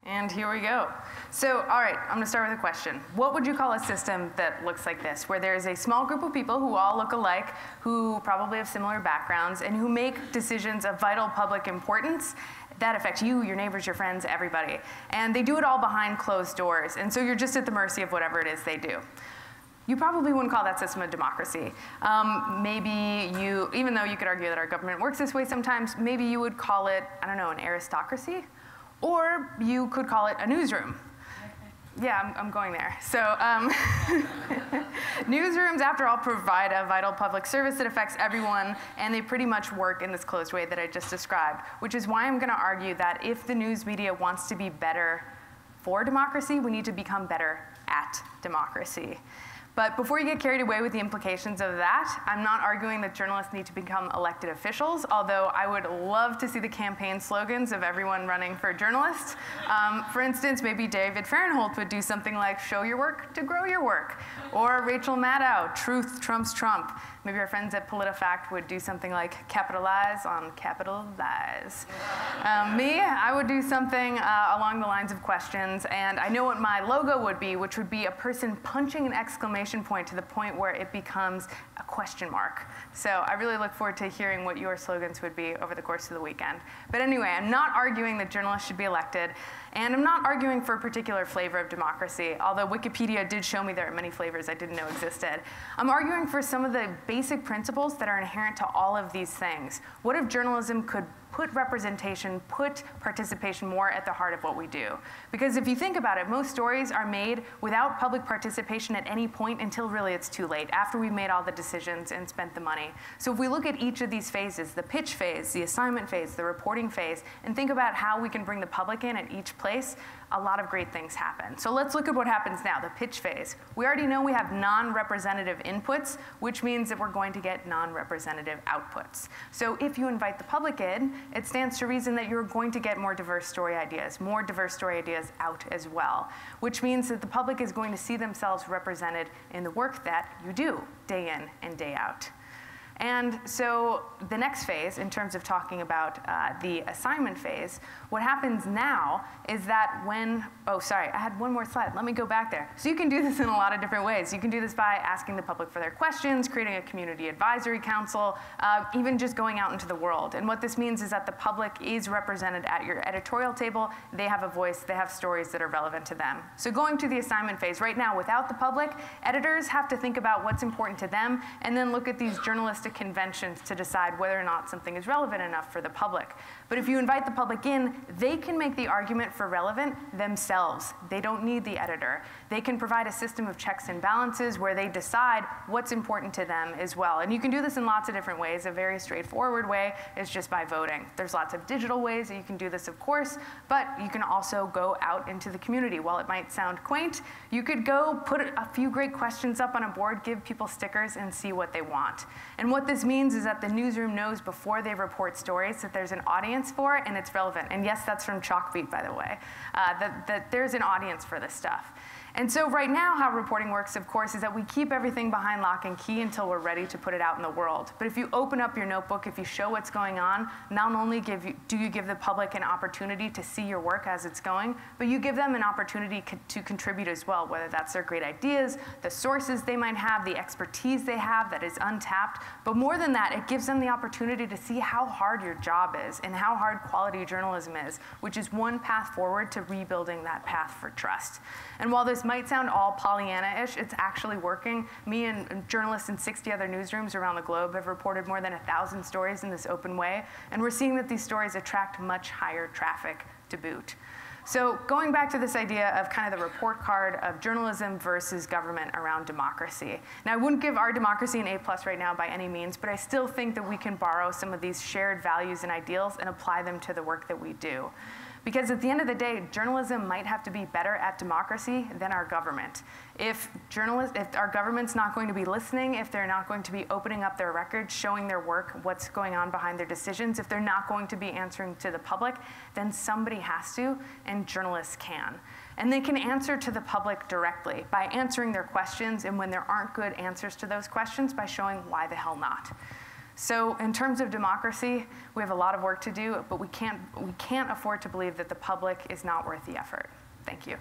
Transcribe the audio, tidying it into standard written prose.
And here we go. So, all right, I'm gonna start with a question. What would you call a system that looks like this, where there's a small group of people who all look alike, who probably have similar backgrounds, and who make decisions of vital public importance that affect you, your neighbors, your friends, everybody. And they do it all behind closed doors, and so you're just at the mercy of whatever it is they do. You probably wouldn't call that system a democracy. Maybe you, even though you could argue that our government works this way sometimes, maybe you would call it, I don't know, an aristocracy? Or you could call it a newsroom. Yeah, I'm going there. So newsrooms, after all, provide a vital public service that affects everyone, and they pretty much work in this closed way that I just described, which is why I'm gonna argue that if the news media wants to be better for democracy, we need to become better at democracy. But before you get carried away with the implications of that, I'm not arguing that journalists need to become elected officials, although I would love to see the campaign slogans of everyone running for journalists. For instance, maybe David Fahrenthold would do something like, show your work to grow your work. Or Rachel Maddow, truth trumps Trump. Maybe our friends at PolitiFact would do something like capitalize on capital lies. Me, I would do something along the lines of questions, and I know what my logo would be, which would be a person punching an exclamation point to the point where it becomes a question mark. So I really look forward to hearing what your slogans would be over the course of the weekend. But anyway, I'm not arguing that journalists should be elected, and I'm not arguing for a particular flavor of democracy, although Wikipedia did show me there are many flavors I didn't know existed. I'm arguing for some of the basic principles that are inherent to all of these things. What if journalism could put representation, put participation more at the heart of what we do? Because if you think about it, most stories are made without public participation at any point until really it's too late, after we've made all the decisions and spent the money. So if we look at each of these phases, the pitch phase, the assignment phase, the reporting phase, and think about how we can bring the public in at each place, a lot of great things happen. So let's look at what happens now, the pitch phase. We already know we have non-representative inputs, which means that we're going to get non-representative outputs. So if you invite the public in, it stands to reason that you're going to get more diverse story ideas out as well, which means that the public is going to see themselves represented in the work that you do day in and day out. And so the next phase, in terms of talking about the assignment phase, what happens now is that when, oh, sorry, I had one more slide. Let me go back there. So you can do this in a lot of different ways. You can do this by asking the public for their questions, creating a community advisory council, even just going out into the world. And what this means is that the public is represented at your editorial table. They have a voice. They have stories that are relevant to them. So going to the assignment phase, right now, without the public, editors have to think about what's important to them and then look at these journalistic conventions to decide whether or not something is relevant enough for the public. But if you invite the public in, they can make the argument for relevant themselves. They don't need the editor. They can provide a system of checks and balances where they decide what's important to them as well. And you can do this in lots of different ways. A very straightforward way is just by voting. There's lots of digital ways that you can do this, of course, but you can also go out into the community. While it might sound quaint, you could go put a few great questions up on a board, give people stickers, and see what they want. And what this means is that the newsroom knows before they report stories that there's an audience for it and it's relevant. And yes, that's from Chalkbeat, by the way, that there's an audience for this stuff. And so right now, how reporting works, of course, is that we keep everything behind lock and key until we're ready to put it out in the world. But if you open up your notebook, if you show what's going on, not only do you give the public an opportunity to see your work as it's going, but you give them an opportunity to contribute as well, whether that's their great ideas, the sources they might have, the expertise they have that is untapped. But more than that, it gives them the opportunity to see how hard your job is and how hard quality journalism is, which is one path forward to rebuilding that path for trust. And while this might sound all Pollyanna-ish, it's actually working. Me and journalists in 60 other newsrooms around the globe have reported more than 1,000 stories in this open way, and we're seeing that these stories attract much higher traffic to boot. So going back to this idea of kind of the report card of journalism versus government around democracy. Now, I wouldn't give our democracy an A+ right now by any means, but I still think that we can borrow some of these shared values and ideals and apply them to the work that we do. Because at the end of the day, journalism might have to be better at democracy than our government. If our government's not going to be listening, if they're not going to be opening up their records, showing their work, what's going on behind their decisions, if they're not going to be answering to the public, then somebody has to, and journalists can. And they can answer to the public directly by answering their questions, and when there aren't good answers to those questions, by showing why the hell not. So in terms of democracy, we have a lot of work to do, but we can't afford to believe that the public is not worth the effort. Thank you.